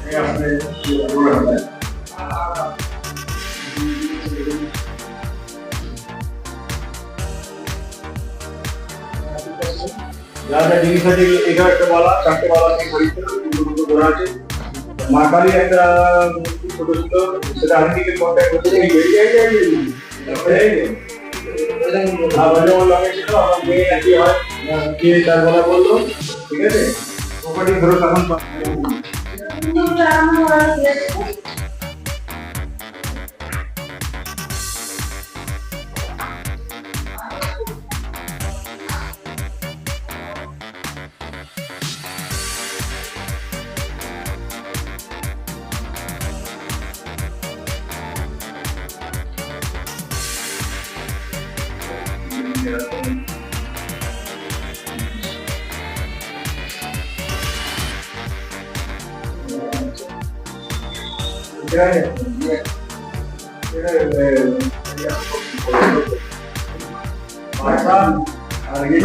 যা যা জিনিস আছে এখানে একটা বালা, চারটে বালা থেকে পরীক্ষা দুটো ধরা আছে। মা কালী একটা মূর্তি ছোট ছিল, সেটা আর্টিকে কন্ট্যাক্ট করতে লাগাইছিল। আমার মেয়ে একই হয়, কে তার বলা বললো, ঠিক আছে প্রপার্টি ধরো তখন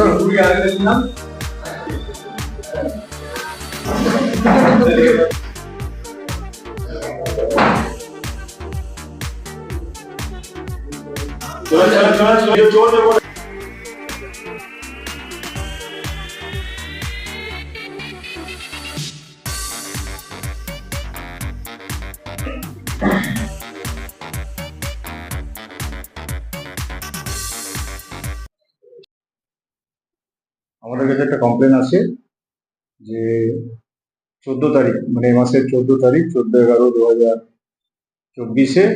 আর কুড়ি আগে দিলাম। আমাদের কাছে একটা কমপ্লেন আছে যে 14 তারিখ মানে এই মাসের 14 তারিখ 14/11/2024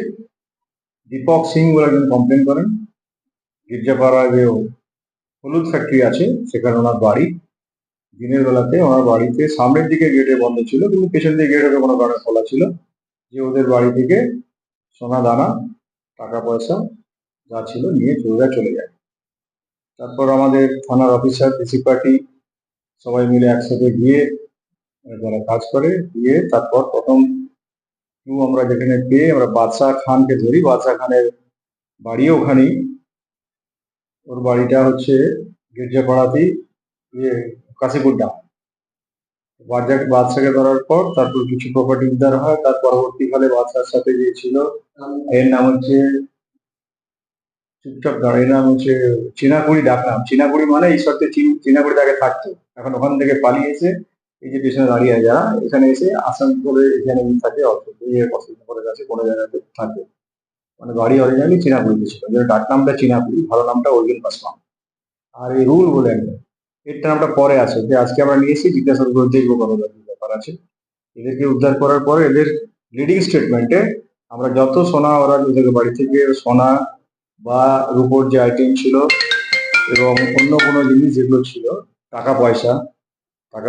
দীপক সিং বলে একজন কমপ্লেন করেন। গির্জাপাড়া যে হলুদ ফ্যাক্টরি আছে সেখানে ওনার বাড়ি। দিনের বেলাতে ওনার বাড়িতে সামনের দিকে গেটে বন্ধ ছিল, কিন্তু পেছন দিকে গেট হয়তো কোনো কারণে খোলা ছিল, যে ওদের বাড়ি থেকে সোনা দানা টাকা পয়সা যা ছিল নিয়ে চোরেরা চলে যায়। তারপর আমাদের থানার অফিসার পিসি পার্টি সবাই মিলে একসাথে গিয়ে যারা কাজ করে গিয়ে তারপর প্রথম আমরা যেখানে পেয়ে আমরা বাদশাহ খানকে ধরি। বাদশাহ খানের বাড়িও ওখানেই, ওর বাড়িটা হচ্ছে গির্জাপাড়াতেই কাশীপুর ডাম। বাদশাকে ধরার পর তারপর কিছু প্রপার্টি উদ্ধার হয়। তার পরবর্তীকালে বাদশার সাথে যে ছিল এর নাম হচ্ছে চুপচাপ ধর, এর নাম হচ্ছে চীনাকুড়ি ডাকনাম। চীনাকুড়ি মানে এই সত্যি চীনাকুড়ি তাকে থাকতো, এখন ওখান থেকে পালিয়ে এসে এই যে পেছনে দাঁড়িয়ে যারা এখানে এসে আসানসোলে এখানে থাকে, অসুবিধা কাছে কোনো জায়গাতে থাকে, মানে বাড়ি অরিজিনালি চীনাকুড়িতে ছিল, যেটা ডাকনামটা চীনাকুড়ি, ভালো নামটা অর্জুন পাসওয়ান। আর এই রুল বলে এর নামটা পরে আছে, যে আজকে আমরা নিয়ে এসেছি জিজ্ঞাসা করে দেখবো কত ব্যাপার আছে। এদেরকে উদ্ধার করার পরে এদের লিডিং স্টেটমেন্টে আমরা যত সোনা ওরা ওদের বাড়ি থেকে সোনা বা রূপোর যে আইটেম ছিল এবং অন্য কোনো জিনিস যেগুলো ছিল, টাকা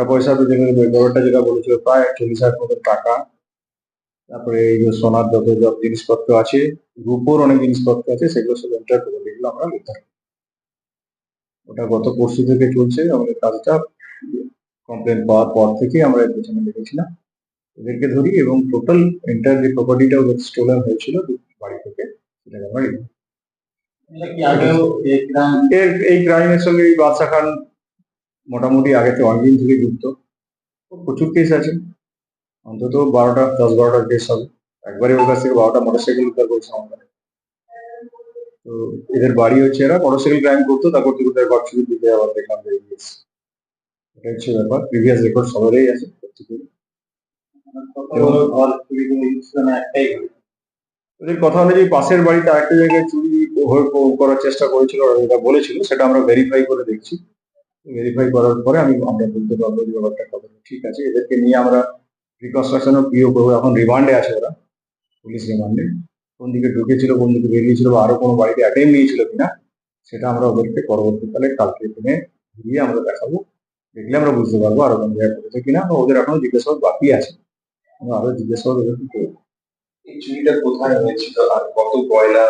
পয়সা তো যেগুলো ব্যাপারটা যেটা বলেছিল প্রায় 40,000 মতো টাকা, তারপরে এই যে সোনার যত জিনিসপত্র আছে, রূপোর অনেক জিনিসপত্র আছে, সেগুলো সব এন্টার করে এগুলো আমরা উদ্ধার। ওটা গত পরশু থেকে চলছে আমাদের কাজটা। কমপ্লেন পাওয়ার পর থেকে আমরা এর পেছনে লেগেছিলাম, এদেরকে ধরি এবং টোটাল এন্টার যে প্রপার্টিটা ওদের স্টোলেন হয়েছিল বাড়ি থেকে সেটাকে আমরা এই ক্রাইমের সঙ্গে এই বাদশা খান মোটামুটি আগে থেকে অনেকদিন থেকে যুক্ত। প্রচুর কেস আছে, অন্তত 10-12টা কেস হবে। একবারে ওর কাছ থেকে 12টা মোটরসাইকেল উদ্ধার করছে আমাদের। তো এদের বাড়ি হচ্ছে এরা মোটরসাইকেল ক্রাইম করতো, তারপর থেকে ঘর ছবি দিতে আবার দেখলাম এটা হচ্ছে ব্যাপার। প্রিভিয়াস রেকর্ড সবারই আছে ওদের কথা অনুযায়ী পাশের বাড়িতে আরেকটা জায়গায় চুরি করার চেষ্টা করেছিল, যেটা বলেছিল সেটা আমরা ভেরিফাই করে দেখছি। ভেরিফাই করার পরে আমরা বলতে পারবো যে ব্যাপারটা কতটা ঠিক আছে। এদেরকে নিয়ে আমরা রিকনস্ট্রাকশনও পিও করবো। এখন রিমান্ডে আছে ওরা, পুলিশ রিমান্ডে। কোন দিকে ঢুকেছিল, কোন দিকে বেরিয়েছিল, বা আরো কোনো বাড়িতে অ্যাটেম্প নিয়েছিল কিনা সেটা আমরা ওদেরকে পরবর্তীকালে কালকে দিনে গিয়ে আমরা দেখাবো। দেখলে আমরা বুঝতে পারবো আরো কোন জায়গায় করেছে কিনা। ওদের এখনো জিজ্ঞাসাবাদ বাকি আছে, আমরা আরো জিজ্ঞাসাবাদ ওদেরকে করবো। এই চুরিটা কোথায় হয়েছিল আর কত কয়লা?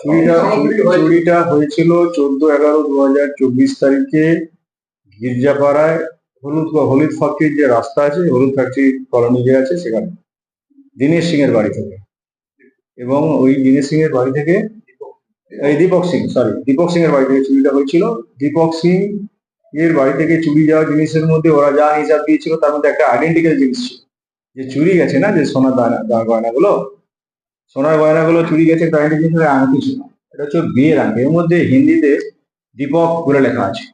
চুরিটা হয়েছিল 14/11/2024 তারিখে গির্জাপাড়ায় হলুদ ফ্যাক্টরির যে রাস্তা আছে, হলুদ ফ্যাক্টরি কলোনি যে আছে সেখানে দীনেশ সিং এর বাড়ি থেকে। এবং ওই দীনেশ সিং এর বাড়ি থেকে দীপক সিং এর বাড়ি থেকে চুরিটা হয়েছিল। দীপক সিং এর বাড়ি থেকে চুরি যাওয়া জিনিসের মধ্যে ওরা যা হিসাব দিয়েছিল তার মধ্যে একটা আইডেন্টিক্যাল জিনিস ছিল, যে চুরি গেছে না, যে সোনার গয়নাগুলো, সোনার গয়নাগুলো চুরি গেছে, তাই জিনিস আংটি ছিল। এটা হচ্ছে ওর বিয়ের আংটি, এর মধ্যে হিন্দিতে দীপক বলে লেখা আছে।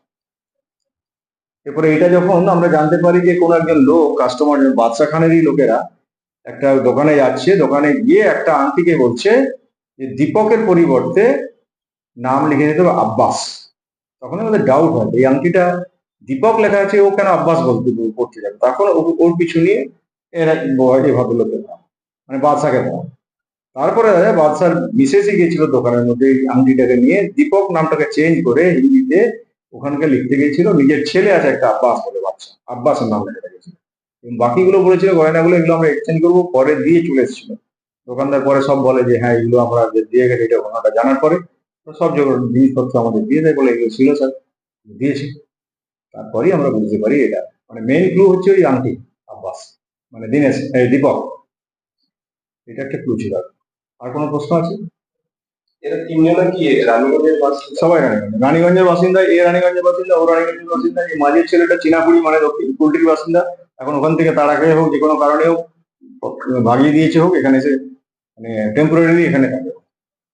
এরপরে এটা যখন আমরা জানতে পারি যে কোনো একজন লোক, কাস্টমার, বাদশা খানেরই লোকেরা একটা দোকানে যাচ্ছে, দোকানে গিয়ে একটা আংটিকে বলছে যে দীপকের পরিবর্তে নাম লিখে দিতে হবে আব্বাস। তখন আমাদের ডাউট হয় এই আংটিটা দীপক লেখা আছে, ও কেন আব্বাস করতে যাবে? তখন ওর পিছু নিয়ে এরা এই ভদ্রলোকের নাম, মানে বাদশাকে দেওয়া। তারপরে বাদশার মিসেসই গিয়েছিল দোকানের মধ্যে এই আংটিটাকে নিয়ে, দীপক নামটাকে চেঞ্জ করে হিন্দিতে ওখানকে লিখতে গিয়েছিল, নিজের ছেলে আছে একটা আব্বাস বলে, বাদশা আব্বাসের নাম লেখা গেছিল। বাকিগুলো বলেছিল গয়নাগুলো এগুলো আমরা এক্সচেঞ্জ করবো, পরে দিয়ে চলে এসেছিল দোকানদার। পরে সব বলে যে হ্যাঁ এগুলো আমরা দিয়ে গেছে, এটা ঘটনাটা জানার পরে সব জিনিসপত্র আমাদের দিয়ে দেয়, বলে এগুলো ছিল স্যার, দিয়েছি। তারপরেই আমরা বুঝতে পারি এটা, মানে মেইন ক্লু হচ্ছে ওই আংটি আব্বাস, মানে দীনেশ, দীপক। এটা একটা ক্লু ছিল। আর কোনো প্রশ্ন আছে? এরা তিনজনে কি রানীগঞ্জের বাসিন্দা? সবাই রানীগঞ্জের বাসিন্দা, এ রানীগঞ্জের বাসিন্দা, ও রানীগঞ্জের বাসিন্দা। এই মাঝের ছেলেটা চিনাকুড়ি মানে দক্ষিণ কুলটির বাসিন্দা। এখন ওখান থেকে তাড়া খেয়ে হোক, যে কোনো কারণে হোক, ভাগিয়ে দিয়েছে হোক, এখানে এসে মানে টেম্পোরারি এখানে থাকে।